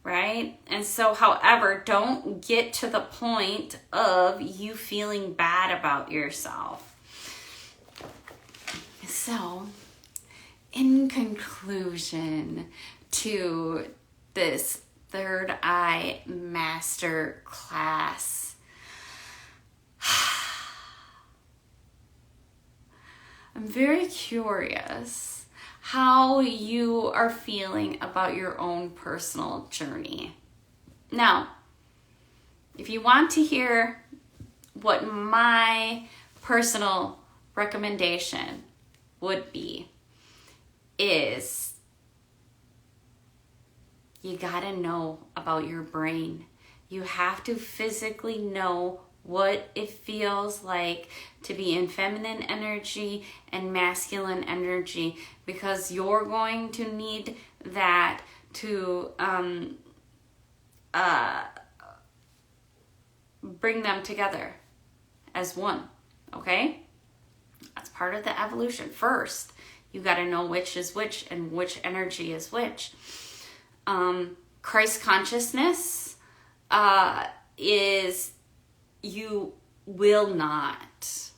right? And so, however, don't get to the point of you feeling bad about yourself. So, in conclusion to this third eye master class, I'm very curious how you are feeling about your own personal journey. Now, if you want to hear what my personal recommendation would be, is you gotta know about your brain. You have to physically know what it feels like to be in feminine energy and masculine energy, because you're going to need that to bring them together as one, okay? That's part of the evolution. First, you got to know which is which and which energy is which. Christ consciousness is, you will not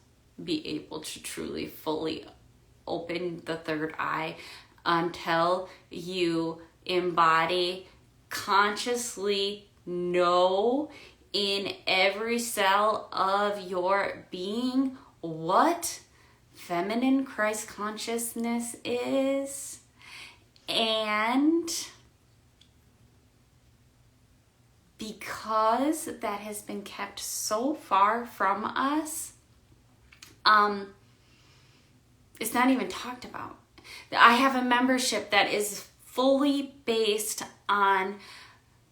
be able to truly fully open the third eye until you embody, consciously know in every cell of your being what feminine Christ consciousness is, and because that has been kept so far from us, it's not even talked about. I have a membership that is fully based on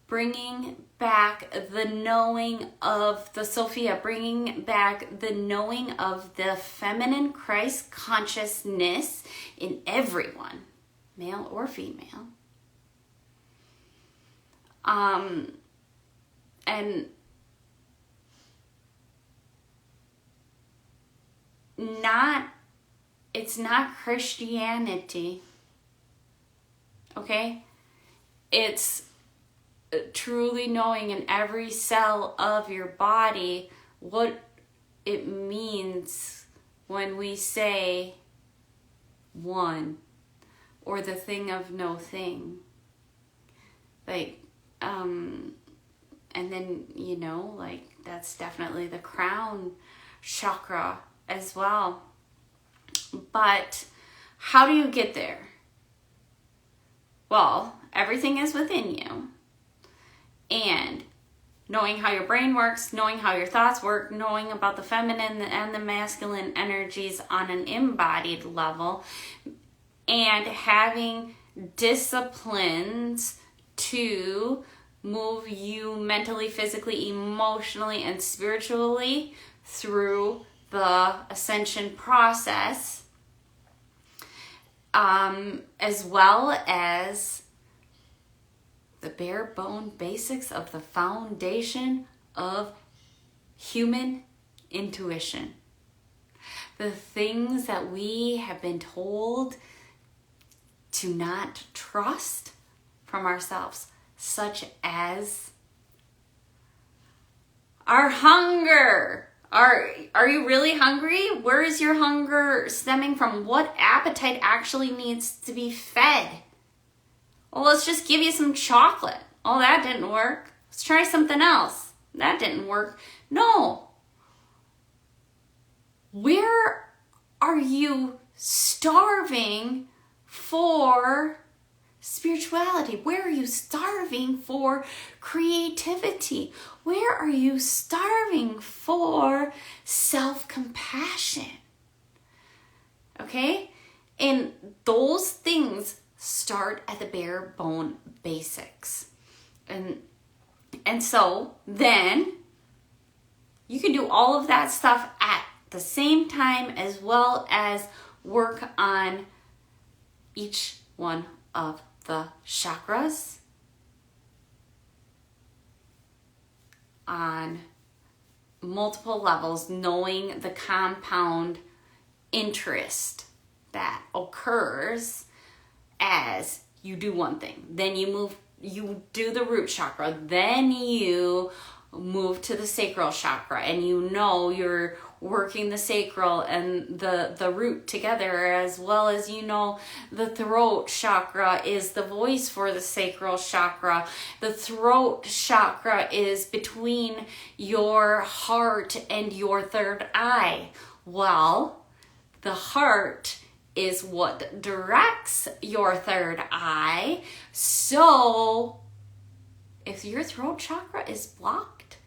bringing back the knowing of the Sophia, bringing back the knowing of the feminine Christ consciousness in everyone, male or female. And it's not Christianity, okay? It's truly knowing in every cell of your body what it means when we say one, or the thing of no thing. Like, and then, you know, like, that's definitely the crown chakra as well. But how do you get there? Well, everything is within you. And knowing how your brain works, knowing how your thoughts work, knowing about the feminine and the masculine energies on an embodied level, and having disciplines to move you mentally, physically, emotionally, and spiritually through the ascension process, as well as the bare bone basics of the foundation of human intuition. The things that we have been told to not trust from ourselves, such as our hunger. Are you really hungry? Where is your hunger stemming from? What appetite actually needs to be fed? Well, let's just give you some chocolate. Oh, that didn't work. Let's try something else. That didn't work. No. Where are you starving for spirituality? Where are you starving for creativity? Where are you starving for self-compassion? Okay? And those things start at the bare bone basics. And so then you can do all of that stuff at the same time, as well as work on each one of the chakras on multiple levels, knowing the compound interest that occurs as you do one thing. Then you do the root chakra, then you move to the sacral chakra, and you're working the sacral and the root together, as well as the throat chakra is the voice for the sacral chakra. The throat chakra is between your heart and your third eye. Well, the heart is what directs your third eye. So if your throat chakra is blocked,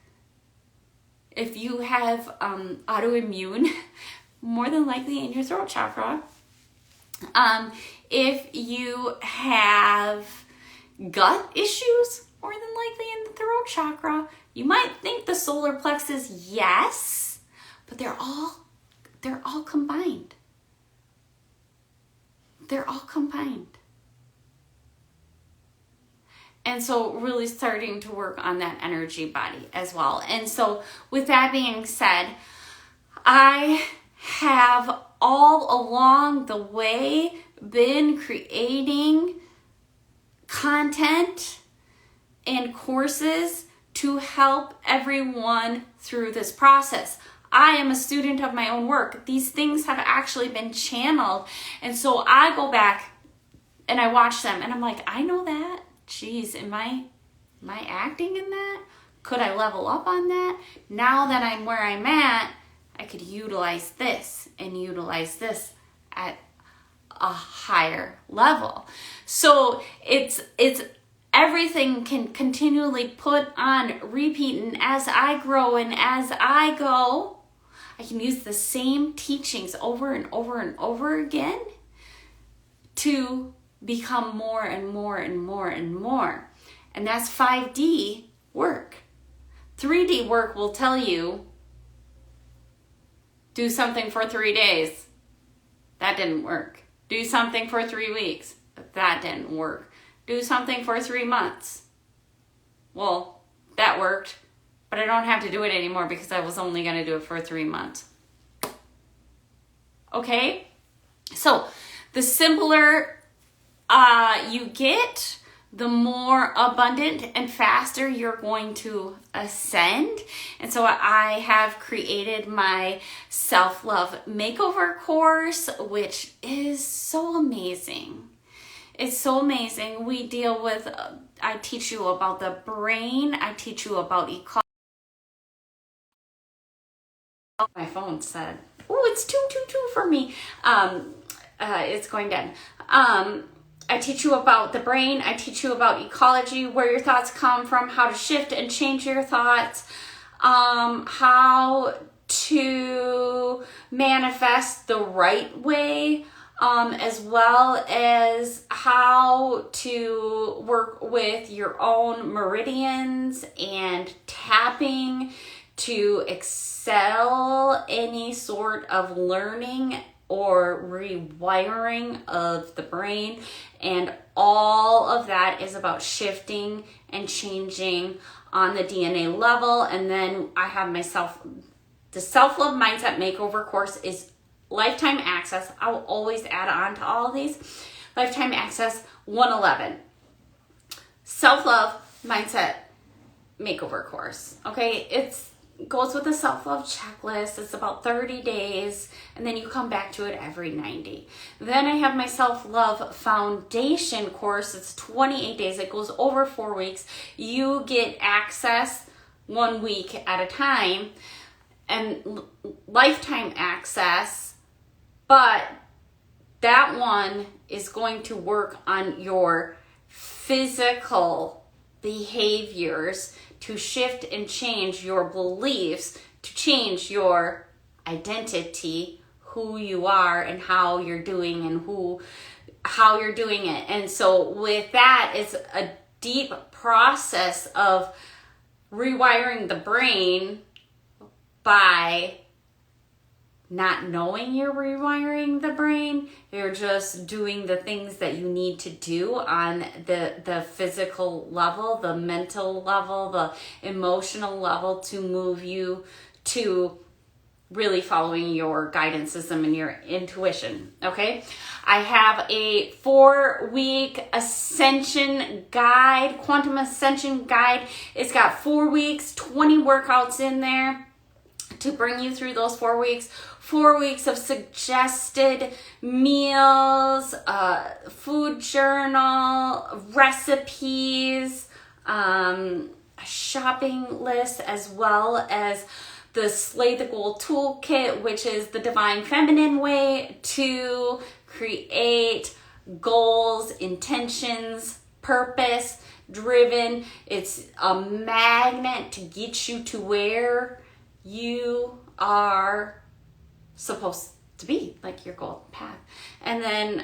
if you have autoimmune, more than likely in your throat chakra, if you have gut issues, more than likely in the throat chakra, you might think the solar plexus, yes, but they're all combined. They're all combined. And so really starting to work on that energy body as well. And so with that being said, I have all along the way been creating content and courses to help everyone through this process. I am a student of my own work. These things have actually been channeled. And so I go back and I watch them and I'm like, I know that. Geez, am I acting in that? Could I level up on that? Now that I'm where I'm at, I could utilize this and utilize this at a higher level. So it's everything can continually put on repeat, and as I grow and as I go, I can use the same teachings over and over and over again to become more and more and more and more. And that's 5D work. 3D work will tell you, do something for 3 days. That didn't work. Do something for 3 weeks. That didn't work. Do something for 3 months. Well, that worked, but I don't have to do it anymore because I was only going to do it for 3 months. Okay? So the simpler you get, the more abundant and faster you're going to ascend. And so I have created my self-love makeover course, which is so amazing. It's so amazing. We deal with, I teach you about the brain. I teach you about ecology. My phone said, oh, it's 222 for me. It's going dead. I teach you about the brain. I teach you about ecology, where your thoughts come from, how to shift and change your thoughts, how to manifest the right way, as well as how to work with your own meridians and tapping to excel any sort of learning or rewiring of the brain. And all of that is about shifting and changing on the DNA level. And then I have the self-love mindset makeover course is lifetime access. I will always add on to all of these. Lifetime access 111. Self-love mindset makeover course. Okay, it goes with a self-love checklist. It's about 30 days, and then you come back to it every 90. Then I have my self-love foundation course. It's 28 days. It goes over 4 weeks. You get access 1 week at a time and lifetime access, but that one is going to work on your physical behaviors to shift and change your beliefs, to change your identity, who you are and how you're doing and how you're doing it. And so with that, it's a deep process of rewiring the brain by not knowing you're rewiring the brain. You're just doing the things that you need to do on the physical level, the mental level, the emotional level to move you to really following your guidance system and your intuition. Okay. I have a 4-week ascension guide, Quantum Ascension guide. It's got 4 weeks, 20 workouts in there to bring you through those 4 weeks. 4 weeks of suggested meals, food journal, recipes, a shopping list, as well as the Slay the Goal Toolkit, which is the divine feminine way to create goals, intentions, purpose driven. It's a magnet to get you to where you are supposed to be, like your golden path. And then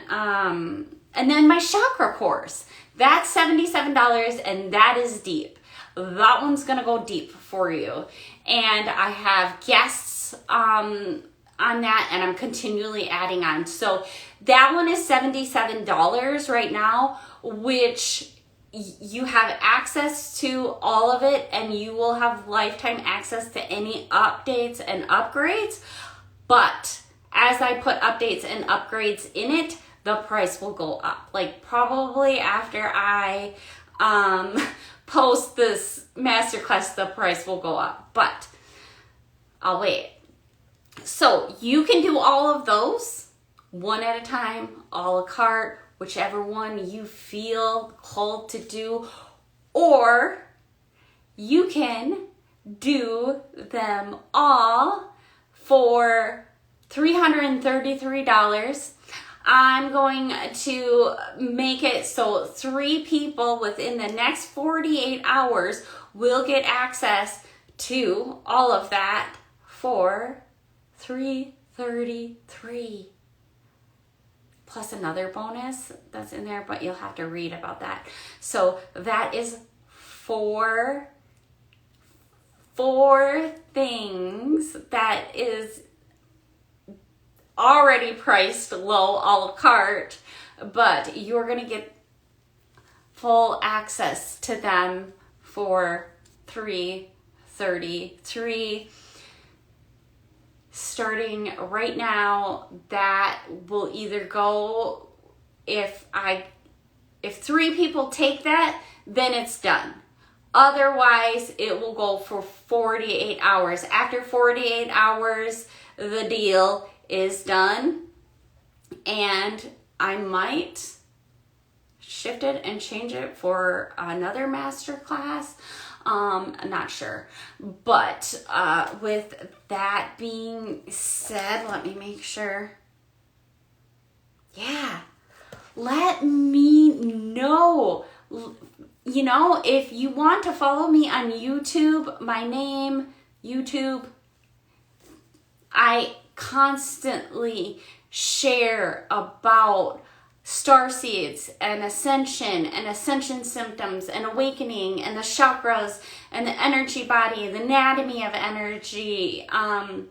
my chakra course, that's $77, and that is deep. That one's gonna go deep for you. And I have guests on that, and I'm continually adding on. So that one is $77 right now, which you have access to all of it, and you will have lifetime access to any updates and upgrades. But as I put updates and upgrades in it, the price will go up. Like probably after I post this masterclass, the price will go up, but I'll wait. So you can do all of those one at a time, a la carte, whichever one you feel called to do, or you can do them all for $333. I'm going to make it so 3 people within the next 48 hours will get access to all of that for $333. Plus another bonus that's in there, but you'll have to read about that. So that is four things that is already priced low a la carte, but you're going to get full access to them for $333 starting right now. That will either go, if 3 people take that, then it's done. Otherwise, it will go for 48 hours. After 48 hours, the deal is done, and I might shift it and change it for another masterclass. I'm not sure. But with that being said, let me make sure. Yeah. let me know. You know, if you want to follow me on YouTube, my name, YouTube, I constantly share about starseeds and ascension symptoms and awakening and the chakras and the energy body, the anatomy of energy, and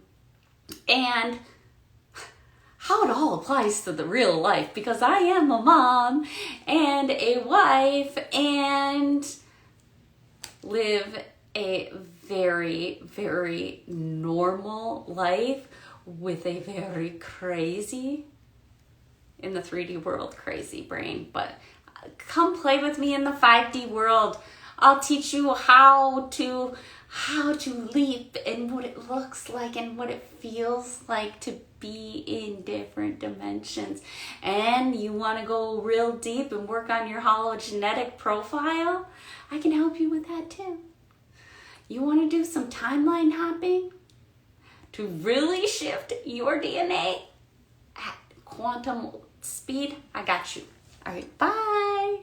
how it all applies to the real life, because I am a mom and a wife and live a very, very normal life with a very crazy, in the 3D world, crazy brain. But come play with me in the 5D world. I'll teach you how to leap and what it looks like and what it feels like to be in different dimensions. And you want to go real deep and work on your hologenetic profile? I can help you with that too. You want to do some timeline hopping to really shift your DNA at quantum speed? I got you. All right, bye.